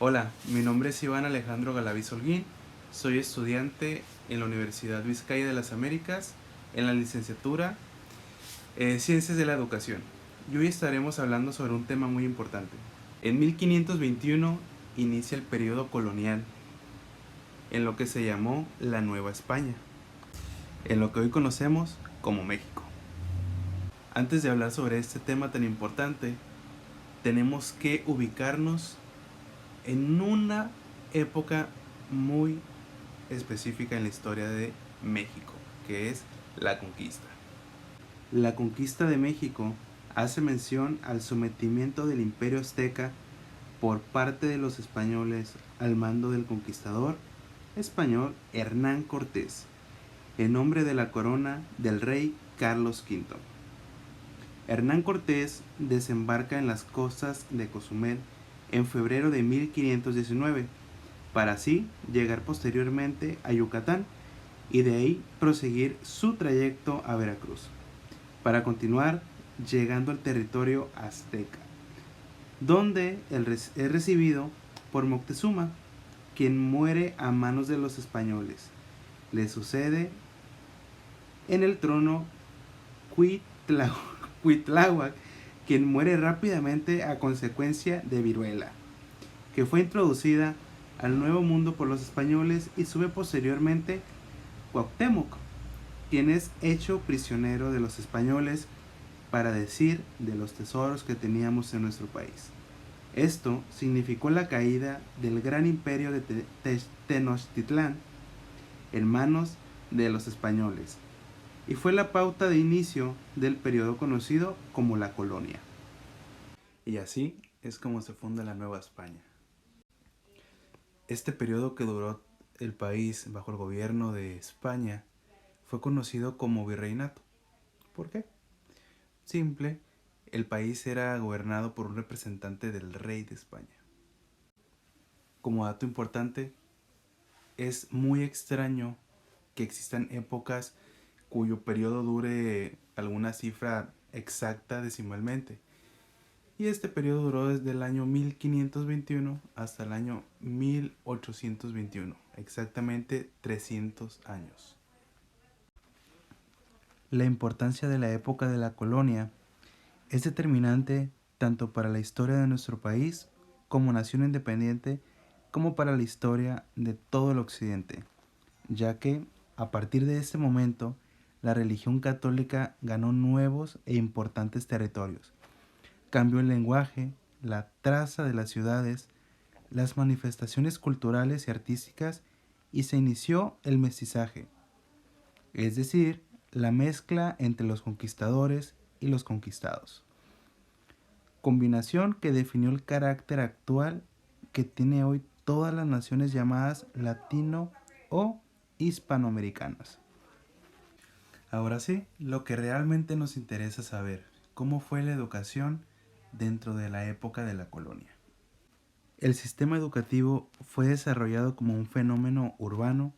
Hola, mi nombre es Iván Alejandro Galaviz Holguín, soy estudiante en la Universidad Vizcaya de las Américas, en la licenciatura Ciencias de la Educación. Y hoy estaremos hablando sobre un tema muy importante. En 1521 inicia el periodo colonial, en lo que se llamó la Nueva España, en lo que hoy conocemos como México. Antes de hablar sobre este tema tan importante, tenemos que ubicarnos en una época muy específica en la historia de México, que es la conquista. La conquista de México hace mención al sometimiento del Imperio Azteca por parte de los españoles al mando del conquistador español Hernán Cortés, en nombre de la corona del rey Carlos V. Hernán Cortés desembarca en las costas de Cozumel en febrero de 1519, para así llegar posteriormente a Yucatán y de ahí proseguir su trayecto a Veracruz, para continuar llegando al territorio azteca, donde es recibido por Moctezuma, quien muere a manos de los españoles. Le sucede en el trono Cuitláhuac, quien muere rápidamente a consecuencia de viruela, que fue introducida al Nuevo Mundo por los españoles, y sube posteriormente Cuauhtémoc, quien es hecho prisionero de los españoles para decir de los tesoros que teníamos en nuestro país. Esto significó la caída del gran imperio de Tenochtitlán en manos de los españoles, y fue la pauta de inicio del periodo conocido como la colonia. Y así es como se funda la Nueva España. Este periodo que duró el país bajo el gobierno de España fue conocido como virreinato. ¿Por qué? Simple, el país era gobernado por un representante del rey de España. Como dato importante, es muy extraño que existan épocas cuyo periodo dure alguna cifra exacta decimalmente. Y este periodo duró desde el año 1521 hasta el año 1821, exactamente 300 años. La importancia de la época de la colonia es determinante tanto para la historia de nuestro país como nación independiente, como para la historia de todo el occidente, ya que a partir de este momento la religión católica ganó nuevos e importantes territorios, cambió el lenguaje, la traza de las ciudades, las manifestaciones culturales y artísticas, y se inició el mestizaje, es decir, la mezcla entre los conquistadores y los conquistados, combinación que definió el carácter actual que tiene hoy todas las naciones llamadas latino o hispanoamericanas. Ahora sí, lo que realmente nos interesa saber, ¿cómo fue la educación dentro de la época de la colonia? El sistema educativo fue desarrollado como un fenómeno urbano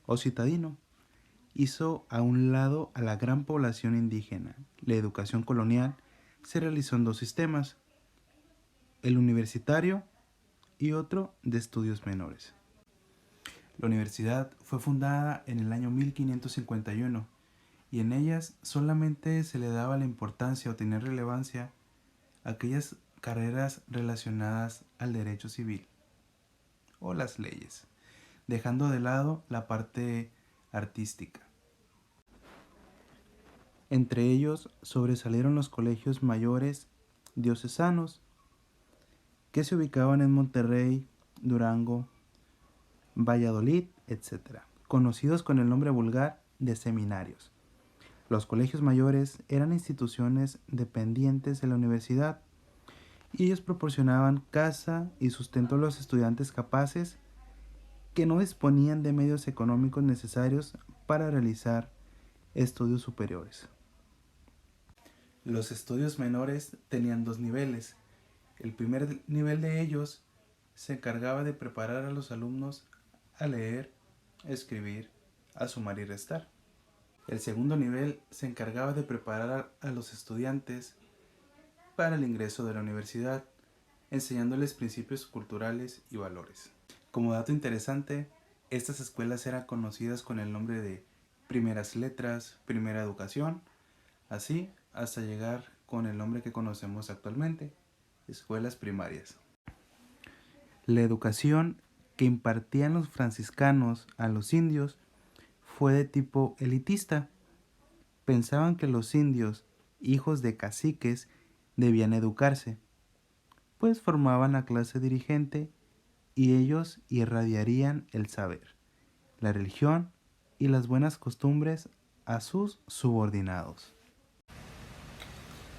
o citadino. Hizo a un lado a la gran población indígena. La educación colonial se realizó en dos sistemas, el universitario y otro de estudios menores. La universidad fue fundada en el año 1551 y en ellas solamente se le daba la importancia o tenía relevancia a aquellas carreras relacionadas al derecho civil o las leyes, dejando de lado la parte artística. Entre ellos sobresalieron los colegios mayores diocesanos, que se ubicaban en Monterrey, Durango, Valladolid, etc., conocidos con el nombre vulgar de seminarios. Los colegios mayores eran instituciones dependientes de la universidad, y ellos proporcionaban casa y sustento a los estudiantes capaces que no disponían de medios económicos necesarios para realizar estudios superiores. Los estudios menores tenían dos niveles. El primer nivel de ellos se encargaba de preparar a los alumnos a leer, a escribir, a sumar y restar. El segundo nivel se encargaba de preparar a los estudiantes para el ingreso de la universidad, enseñándoles principios culturales y valores. Como dato interesante, estas escuelas eran conocidas con el nombre de primeras letras, primera educación, así hasta llegar con el nombre que conocemos actualmente, escuelas primarias. La educación que impartían los franciscanos a los indios fue de tipo elitista. Pensaban que los indios, hijos de caciques, debían educarse, pues formaban la clase dirigente y ellos irradiarían el saber, la religión y las buenas costumbres a sus subordinados.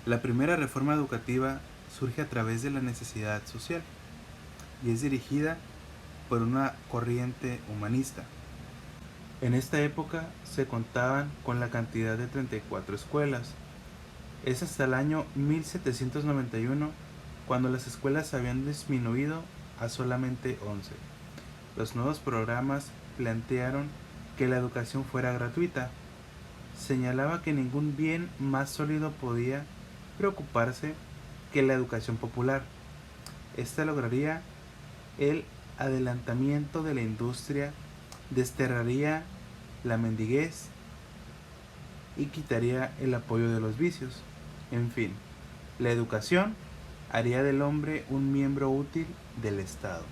La primera reforma educativa surge a través de la necesidad social y es dirigida por una corriente humanista. En esta época se contaban con la cantidad de 34 escuelas. Es hasta el año 1791 cuando las escuelas habían disminuido a solamente 11. Los nuevos programas plantearon que la educación fuera gratuita. Señalaba que ningún bien más sólido podía preocuparse que la educación popular. Esta lograría el adelantamiento de la industria, desterraría la mendiguez y quitaría el apoyo de los vicios. En fin, la educación haría del hombre un miembro útil del Estado.